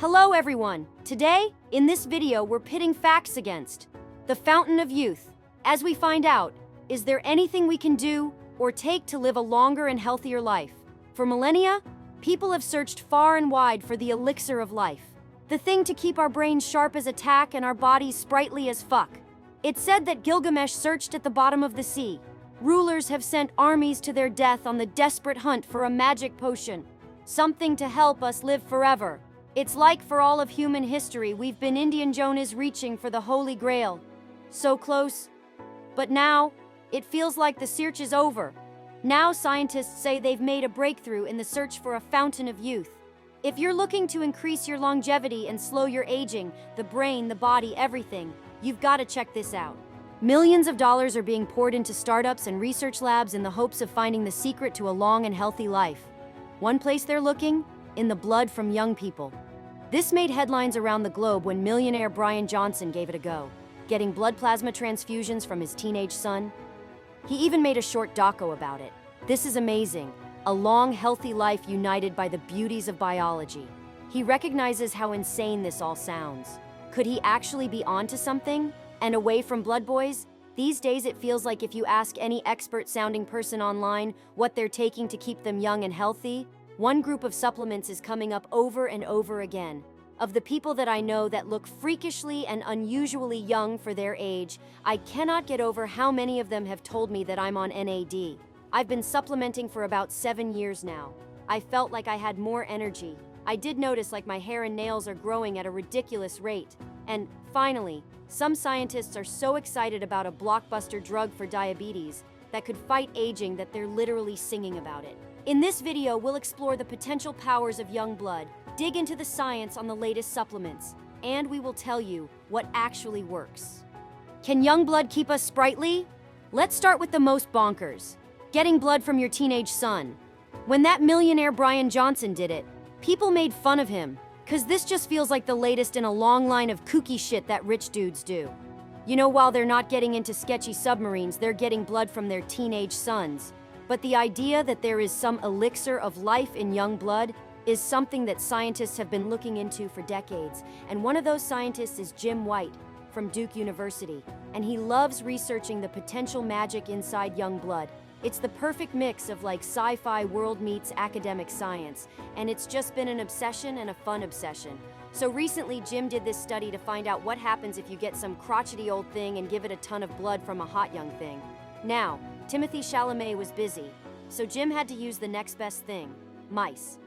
Hello everyone! Today, in this video, we're pitting facts against the fountain of youth. As we find out, is there anything we can do or take to live a longer and healthier life? For millennia, people have searched far and wide for the elixir of life. The thing to keep our brains sharp as a tack and our bodies sprightly as fuck. It's said that Gilgamesh searched at the bottom of the sea. Rulers have sent armies to their death on the desperate hunt for a magic potion. Something to help us live forever. It's like for all of human history, we've been Indiana Jones reaching for the Holy Grail. So close. But now, it feels like the search is over. Now scientists say they've made a breakthrough in the search for a fountain of youth. If you're looking to increase your longevity and slow your aging, the brain, the body, everything, you've got to check this out. Millions of dollars are being poured into startups and research labs in the hopes of finding the secret to a long and healthy life. One place they're looking? In the blood from young people. This made headlines around the globe when millionaire Brian Johnson gave it a go, getting blood plasma transfusions from his teenage son. He even made a short doco about it. This is amazing. A long, healthy life united by the beauties of biology. He recognizes how insane this all sounds. Could he actually be onto something? And away from blood boys? These days it feels like if you ask any expert-sounding person online what they're taking to keep them young and healthy, one group of supplements is coming up over and over again. Of the people that I know that look freakishly and unusually young for their age, I cannot get over how many of them have told me that I'm on NAD. I've been supplementing for about 7 years now. I felt like I had more energy. I did notice like my hair and nails are growing at a ridiculous rate. And finally, some scientists are so excited about a blockbuster drug for diabetes that could fight aging that they're literally singing about it. In this video, we'll explore the potential powers of young blood, dig into the science on the latest supplements, and we will tell you what actually works. Can young blood keep us sprightly? Let's start with the most bonkers. Getting blood from your teenage son. When that millionaire Brian Johnson did it, people made fun of him, cause this just feels like the latest in a long line of kooky shit that rich dudes do. You know, while they're not getting into sketchy submarines, they're getting blood from their teenage sons. But the idea that there is some elixir of life in young blood is something that scientists have been looking into for decades. And one of those scientists is Jim White from Duke University. And he loves researching the potential magic inside young blood. It's the perfect mix of like sci-fi world meets academic science. And it's just been an obsession and a fun obsession. So recently, Jim did this study to find out what happens if you get some crotchety old thing and give it a ton of blood from a hot young thing. Now, Timothée Chalamet was busy, so Jim had to use the next best thing, mice.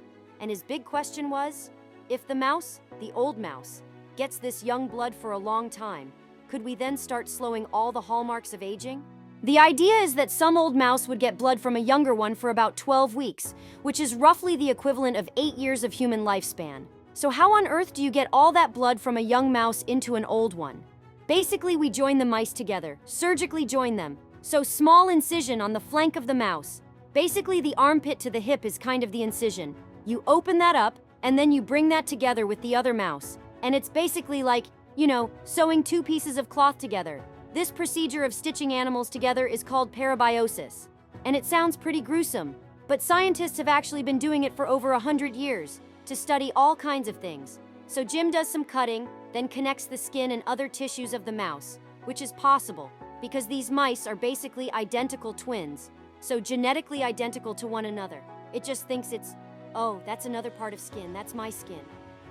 And his big question was, if the mouse, the old mouse, gets this young blood for a long time, could we then start slowing all the hallmarks of aging? The idea is that some old mouse would get blood from a younger one for about 12 weeks, which is roughly the equivalent of 8 years of human lifespan. So how on earth do you get all that blood from a young mouse into an old one? Basically, we join the mice together, surgically join them. So small incision on the flank of the mouse. Basically, the armpit to the hip is kind of the incision. You open that up, and then you bring that together with the other mouse. And it's basically like, you know, sewing two pieces of cloth together. This procedure of stitching animals together is called parabiosis. And it sounds pretty gruesome, but scientists have actually been doing it for over 100 years to study all kinds of things. So Jim does some cutting, then connects the skin and other tissues of the mouse, which is possible because these mice are basically identical twins, so genetically identical to one another. It just thinks it's, oh, that's another part of skin, that's my skin,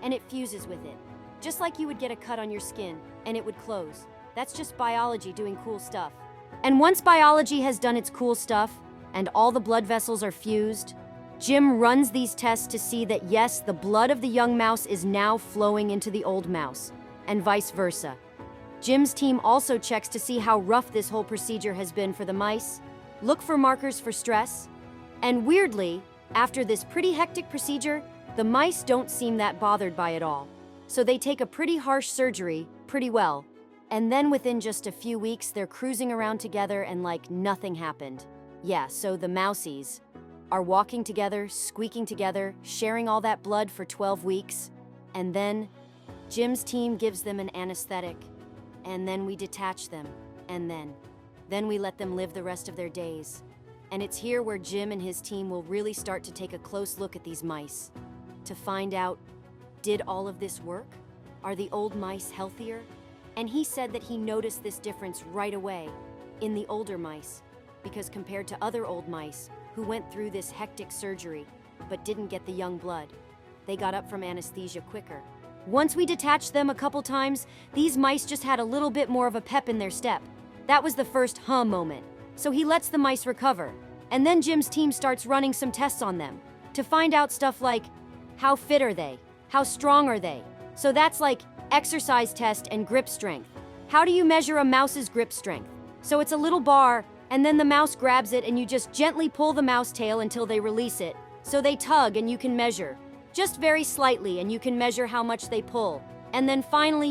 and it fuses with it. Just like you would get a cut on your skin, and it would close. That's just biology doing cool stuff. And once biology has done its cool stuff, and all the blood vessels are fused, Jim runs these tests to see that yes, the blood of the young mouse is now flowing into the old mouse, and vice versa. Jim's team also checks to see how rough this whole procedure has been for the mice, look for markers for stress, and weirdly, after this pretty hectic procedure, the mice don't seem that bothered by it all. So they take a pretty harsh surgery, pretty well, and then within just a few weeks, they're cruising around together and like nothing happened. Yeah, so the mousies are walking together, squeaking together, sharing all that blood for 12 weeks, and then Jim's team gives them an anesthetic. And then we detach them, and then we let them live the rest of their days. And it's here where Jim and his team will really start to take a close look at these mice, to find out, did all of this work? Are the old mice healthier? And he said that he noticed this difference right away in the older mice, because compared to other old mice who went through this hectic surgery but didn't get the young blood, they got up from anesthesia quicker. Once we detached them a couple times, these mice just had a little bit more of a pep in their step. That was the first moment. So he lets the mice recover. And then Jim's team starts running some tests on them to find out stuff like, how fit are they? How strong are they? So that's like exercise test and grip strength. How do you measure a mouse's grip strength? So it's a little bar, and then the mouse grabs it and you just gently pull the mouse tail until they release it. So they tug and you can measure. Just very slightly and you can measure how much they pull. And then finally,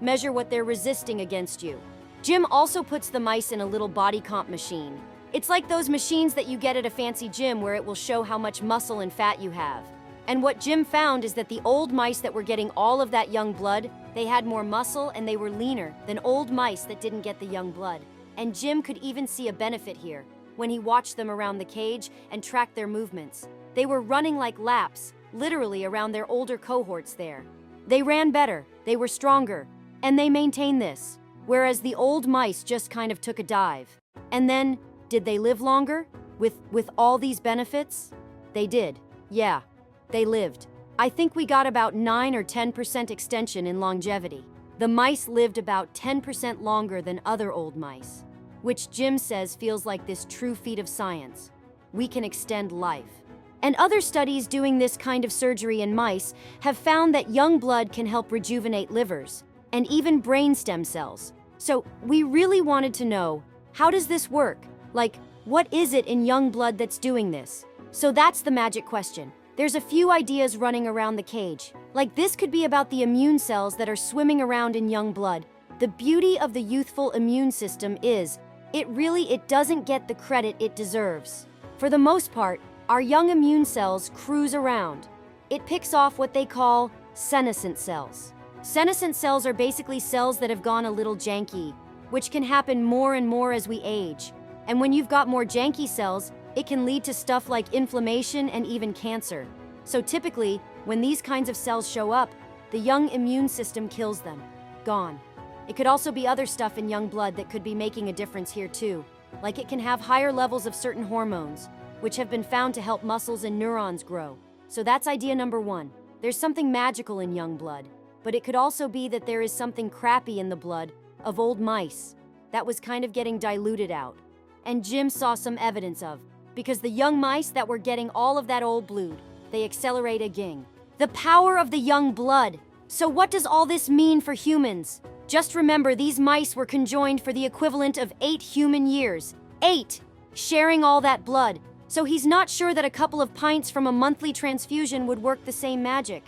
measure what they're resisting against you. Jim also puts the mice in a little body comp machine. It's like those machines that you get at a fancy gym where it will show how much muscle and fat you have. And what Jim found is that the old mice that were getting all of that young blood, they had more muscle and they were leaner than old mice that didn't get the young blood. And Jim could even see a benefit here when he watched them around the cage and tracked their movements. They were running like laps, literally around their older cohorts there. They ran better, they were stronger, and they maintained this. Whereas the old mice just kind of took a dive. And then, did they live longer? With all these benefits? They did. Yeah, they lived. I think we got about 9 or 10% extension in longevity. The mice lived about 10% longer than other old mice, which Jim says feels like this true feat of science. We can extend life. And other studies doing this kind of surgery in mice have found that young blood can help rejuvenate livers and even brain stem cells. So we really wanted to know, how does this work? Like, what is it in young blood that's doing this? So that's the magic question. There's a few ideas running around the cage. Like, this could be about the immune cells that are swimming around in young blood. The beauty of the youthful immune system is, it doesn't get the credit it deserves. For the most part, our young immune cells cruise around. It picks off what they call senescent cells. Senescent cells are basically cells that have gone a little janky, which can happen more and more as we age. And when you've got more janky cells, it can lead to stuff like inflammation and even cancer. So typically, when these kinds of cells show up, the young immune system kills them. Gone. It could also be other stuff in young blood that could be making a difference here too. Like it can have higher levels of certain hormones, which have been found to help muscles and neurons grow. So that's idea number 1. There's something magical in young blood. But it could also be that there is something crappy in the blood of old mice that was kind of getting diluted out. And Jim saw some evidence of, because the young mice that were getting all of that old blood, they accelerate again. The power of the young blood. So what does all this mean for humans? Just remember, these mice were conjoined for the equivalent of 8 human years. 8! Sharing all that blood. So he's not sure that a couple of pints from a monthly transfusion would work the same magic.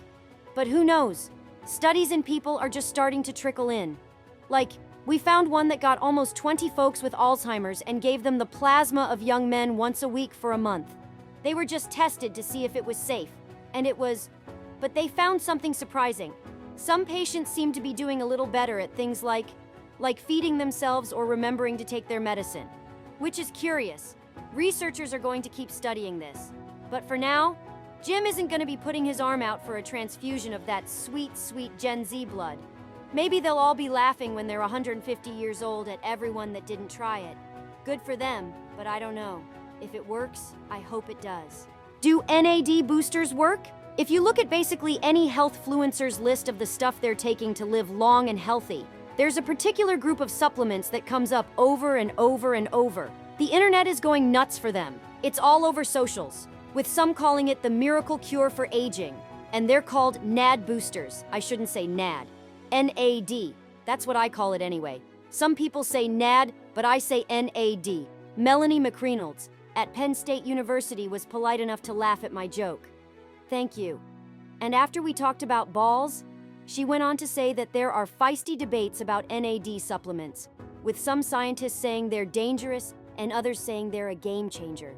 But who knows? Studies in people are just starting to trickle in. Like, we found one that got almost 20 folks with Alzheimer's and gave them the plasma of young men once a week for a month. They were just tested to see if it was safe, and it was. But they found something surprising. Some patients seemed to be doing a little better at things like feeding themselves or remembering to take their medicine, which is curious. Researchers are going to keep studying this. But for now, Jim isn't going to be putting his arm out for a transfusion of that sweet, sweet Gen Z blood. Maybe they'll all be laughing when they're 150 years old at everyone that didn't try it. Good for them, but I don't know. If it works, I hope it does. Do NAD boosters work? If you look at basically any healthfluencer's list of the stuff they're taking to live long and healthy, there's a particular group of supplements that comes up over and over and over. The internet is going nuts for them. It's all over socials, with some calling it the miracle cure for aging. And they're called NAD boosters. I shouldn't say NAD. NAD. That's what I call it anyway. Some people say NAD, but I say NAD. Melanie McReynolds at Penn State University was polite enough to laugh at my joke. Thank you. And after we talked about balls, she went on to say that there are feisty debates about NAD supplements, with some scientists saying they're dangerous and others saying they're a game changer.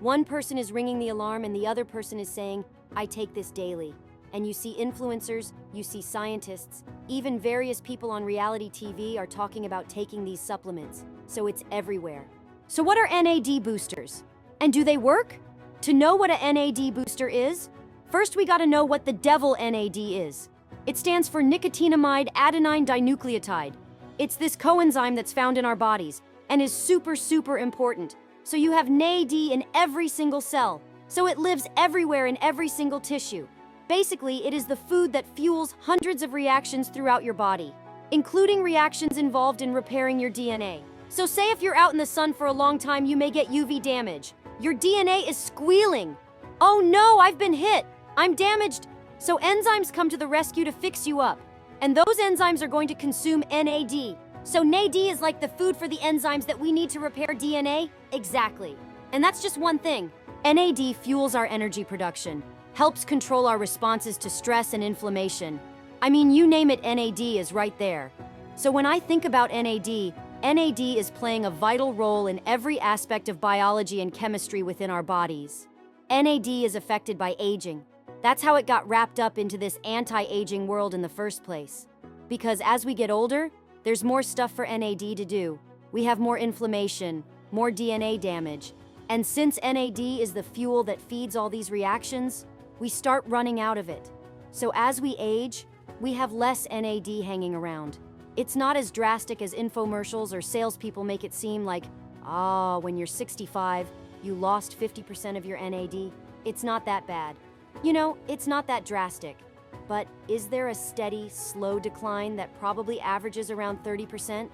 One person is ringing the alarm and the other person is saying, I take this daily. And you see influencers, you see scientists, even various people on reality TV are talking about taking these supplements, so it's everywhere. So what are NAD boosters? And do they work? To know what a NAD booster is, First, we gotta know what the devil NAD is. It stands for nicotinamide adenine dinucleotide. It's this coenzyme that's found in our bodies and is super important. So you have NAD in every single cell. So it lives everywhere in every single tissue. Basically, it is the food that fuels hundreds of reactions throughout your body, including reactions involved in repairing your DNA. So say if you're out in the sun for a long time, you may get UV damage. Your DNA is squealing. Oh no, I've been hit. I'm damaged. So enzymes come to the rescue to fix you up. And those enzymes are going to consume NAD. So NAD is like the food for the enzymes that we need to repair DNA? Exactly. And that's just one thing. NAD fuels our energy production, helps control our responses to stress and inflammation. I mean, you name it, NAD is right there. So when I think about NAD is playing a vital role in every aspect of biology and chemistry within our bodies. NAD is affected by aging. That's how it got wrapped up into this anti-aging world in the first place. Because as we get older, there's more stuff for NAD to do. We have more inflammation, more DNA damage. And since NAD is the fuel that feeds all these reactions, we start running out of it. So as we age, we have less NAD hanging around. It's not as drastic as infomercials or salespeople make it seem like, when you're 65, you lost 50% of your NAD. It's not that bad. You know, it's not that drastic. But is there a steady, slow decline that probably averages around 30%?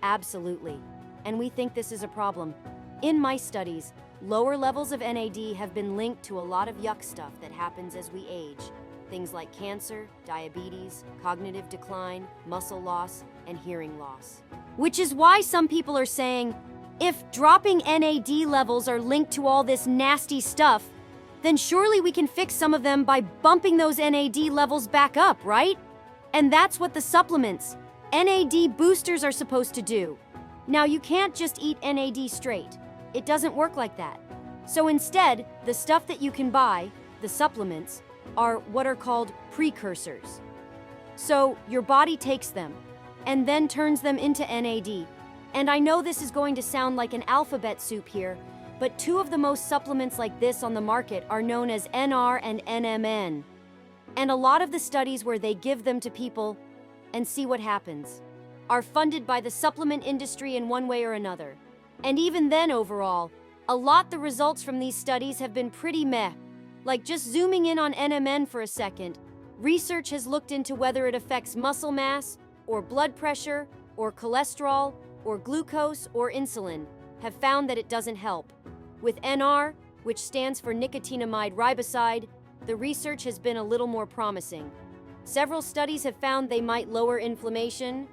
Absolutely. And we think this is a problem. In mice studies, lower levels of NAD have been linked to a lot of yuck stuff that happens as we age. Things like cancer, diabetes, cognitive decline, muscle loss, and hearing loss. Which is why some people are saying, if dropping NAD levels are linked to all this nasty stuff, then surely we can fix some of them by bumping those NAD levels back up, right? And that's what the supplements, NAD boosters, are supposed to do. Now, you can't just eat NAD straight. It doesn't work like that. So instead, the stuff that you can buy, the supplements, are what are called precursors. So your body takes them and then turns them into NAD. And I know this is going to sound like an alphabet soup here, but two of the most supplements like this on the market are known as NR and NMN. And a lot of the studies where they give them to people and see what happens are funded by the supplement industry in one way or another. And even then, overall, the results from these studies have been pretty meh. Like, just zooming in on NMN for a second, research has looked into whether it affects muscle mass, or blood pressure, or cholesterol, or glucose, or insulin, have found that it doesn't help. With NR, which stands for nicotinamide riboside, the research has been a little more promising. Several studies have found they might lower inflammation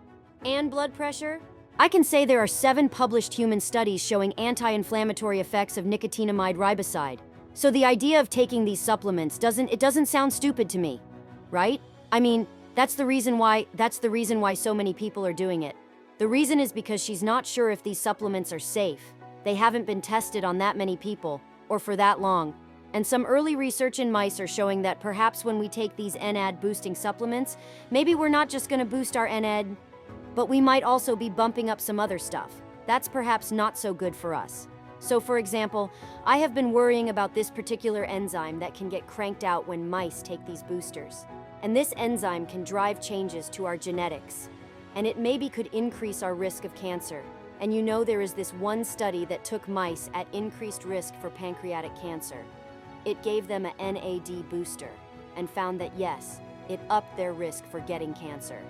and blood pressure. I can say there are 7 published human studies showing anti-inflammatory effects of nicotinamide riboside. So the idea of taking these supplements doesn't sound stupid to me, right? I mean, that's the reason why so many people are doing it. The reason is because she's not sure if these supplements are safe. They haven't been tested on that many people, or for that long. And some early research in mice are showing that perhaps when we take these NAD boosting supplements, maybe we're not just gonna boost our NAD, but we might also be bumping up some other stuff. That's perhaps not so good for us. So for example, I have been worrying about this particular enzyme that can get cranked out when mice take these boosters. And this enzyme can drive changes to our genetics. And it maybe could increase our risk of cancer. And you know, there is this one study that took mice at increased risk for pancreatic cancer. It gave them a NAD booster and found that yes, it upped their risk for getting cancer.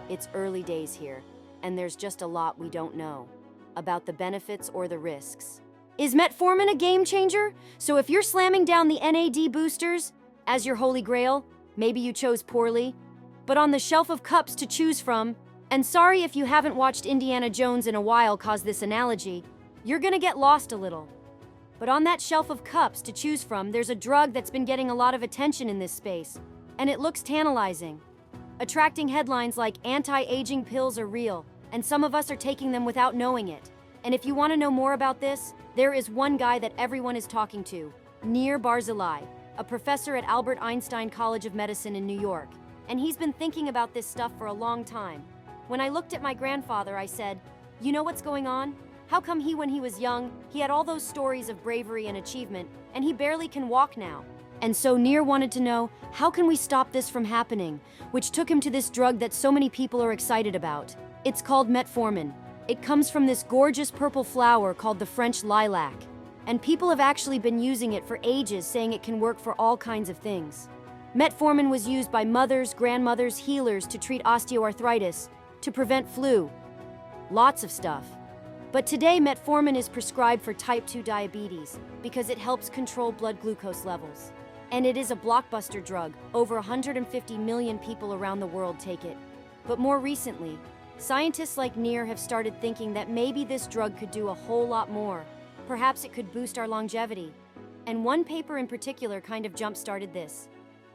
It's early days here, and there's just a lot we don't know about the benefits or the risks. Is metformin a game changer? So if you're slamming down the NAD boosters as your holy grail, maybe you chose poorly. But on the shelf of cups to choose from, and sorry if you haven't watched Indiana Jones in a while cause this analogy, you're gonna get lost a little. But on that shelf of cups to choose from, there's a drug that's been getting a lot of attention in this space, and it looks tantalizing, attracting headlines like anti-aging pills are real, and some of us are taking them without knowing it. And if you want to know more about this, there is one guy that everyone is talking to, Nir Barzilai, a professor at Albert Einstein College of Medicine in New York, and he's been thinking about this stuff for a long time. When I looked at my grandfather, I said, you know what's going on? How come when he was young, he had all those stories of bravery and achievement, and he barely can walk now? And so Nir wanted to know, how can we stop this from happening? Which took him to this drug that so many people are excited about. It's called Metformin. It comes from this gorgeous purple flower called the French lilac. And people have actually been using it for ages, saying it can work for all kinds of things. Metformin was used by mothers, grandmothers, healers to treat osteoarthritis, to prevent flu. Lots of stuff. But today, metformin is prescribed for type 2 diabetes because it helps control blood glucose levels. And it is a blockbuster drug. Over 150 million people around the world take it. But more recently, scientists like Nir have started thinking that maybe this drug could do a whole lot more. Perhaps it could boost our longevity. And one paper in particular kind of jump-started this.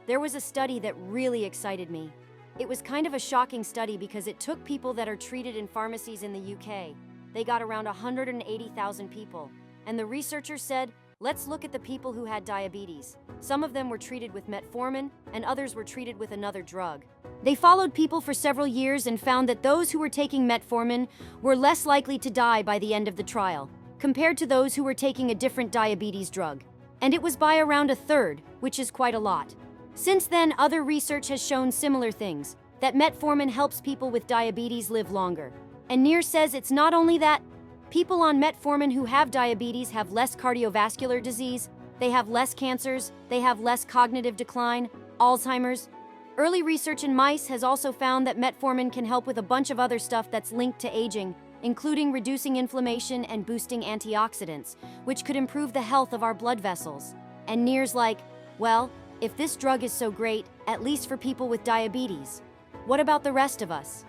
There was a study that really excited me. It was kind of a shocking study because it took people that are treated in pharmacies in the UK. They got around 180,000 people. And the researchers said, let's look at the people who had diabetes. Some of them were treated with metformin, and others were treated with another drug. They followed people for several years and found that those who were taking metformin were less likely to die by the end of the trial, compared to those who were taking a different diabetes drug. And it was by around a third, which is quite a lot. Since then, other research has shown similar things, that metformin helps people with diabetes live longer. And Nir says it's not only that. People on metformin who have diabetes have less cardiovascular disease, they have less cancers, they have less cognitive decline, Alzheimer's. Early research in mice has also found that metformin can help with a bunch of other stuff that's linked to aging, including reducing inflammation and boosting antioxidants, which could improve the health of our blood vessels. And Nir's like, well, if this drug is so great, at least for people with diabetes, what about the rest of us?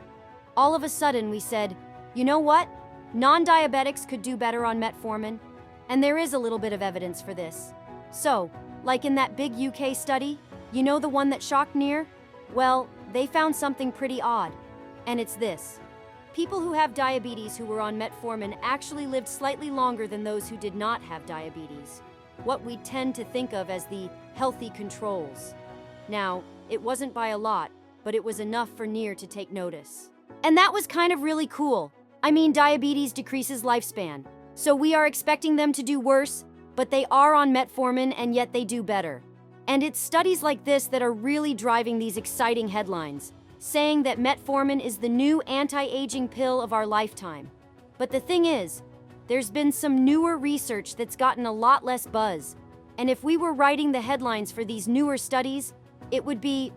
All of a sudden, we said, you know what? Non-diabetics could do better on metformin, and there is a little bit of evidence for this. So, like in that big UK study, you know the one that shocked Nir? Well, they found something pretty odd, and it's this. People who have diabetes who were on metformin actually lived slightly longer than those who did not have diabetes. What we tend to think of as the healthy controls. Now, it wasn't by a lot, but it was enough for Nir to take notice. And that was kind of really cool. I mean, diabetes decreases lifespan, so we are expecting them to do worse, but they are on metformin and yet they do better. And it's studies like this that are really driving these exciting headlines, saying that metformin is the new anti-aging pill of our lifetime. But the thing is, there's been some newer research that's gotten a lot less buzz. And if we were writing the headlines for these newer studies, it would be,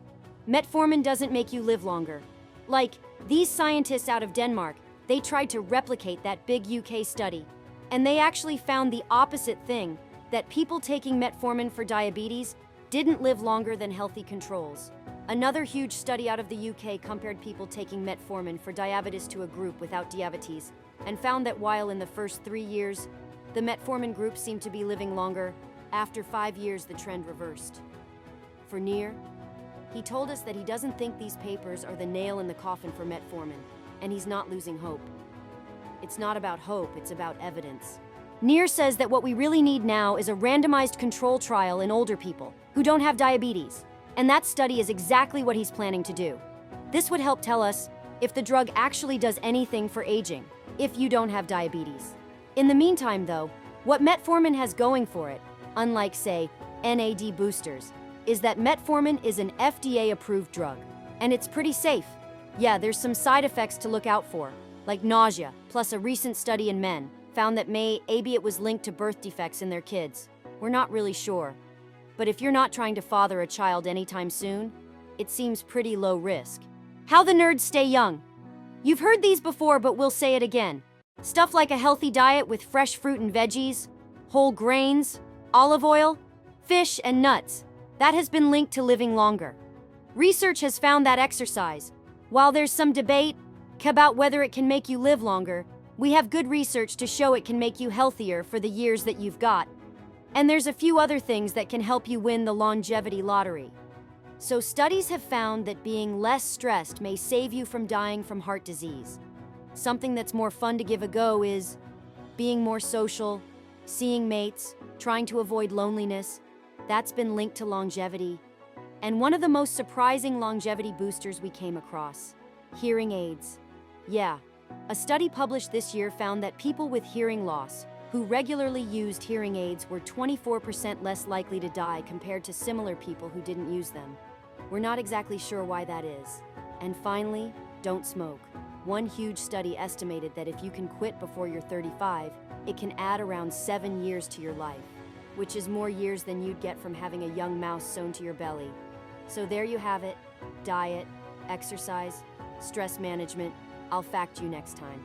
metformin doesn't make you live longer. Like, these scientists out of Denmark, they tried to replicate that big UK study. And they actually found the opposite thing, that people taking metformin for diabetes didn't live longer than healthy controls. Another huge study out of the UK compared people taking metformin for diabetes to a group without diabetes, and found that while in the first 3 years, the metformin group seemed to be living longer, after 5 years the trend reversed. For Nir, he told us that he doesn't think these papers are the nail in the coffin for metformin, and he's not losing hope. It's not about hope, it's about evidence. Nir says that what we really need now is a randomized control trial in older people who don't have diabetes, and that study is exactly what he's planning to do. This would help tell us if the drug actually does anything for aging, if you don't have diabetes. In the meantime, though, what metformin has going for it, unlike, say, NAD boosters, is that metformin is an FDA-approved drug, and it's pretty safe. Yeah, there's some side effects to look out for, like nausea, plus a recent study in men found that maybe it was linked to birth defects in their kids. We're not really sure. But if you're not trying to father a child anytime soon, it seems pretty low risk. How the nerds stay young. You've heard these before, but we'll say it again. Stuff like a healthy diet with fresh fruit and veggies, whole grains, olive oil, fish, and nuts. That has been linked to living longer. Research has found that exercise. While there's some debate about whether it can make you live longer, we have good research to show it can make you healthier for the years that you've got. And there's a few other things that can help you win the longevity lottery. So studies have found that being less stressed may save you from dying from heart disease. Something that's more fun to give a go is being more social, seeing mates, trying to avoid loneliness. That's been linked to longevity. And one of the most surprising longevity boosters we came across, hearing aids. Yeah, a study published this year found that people with hearing loss who regularly used hearing aids were 24% less likely to die compared to similar people who didn't use them. We're not exactly sure why that is. And finally, don't smoke. One huge study estimated that if you can quit before you're 35, it can add around 7 years to your life, which is more years than you'd get from having a young mouse sewn to your belly. So there you have it. Diet, exercise, stress management. I'll fact you next time.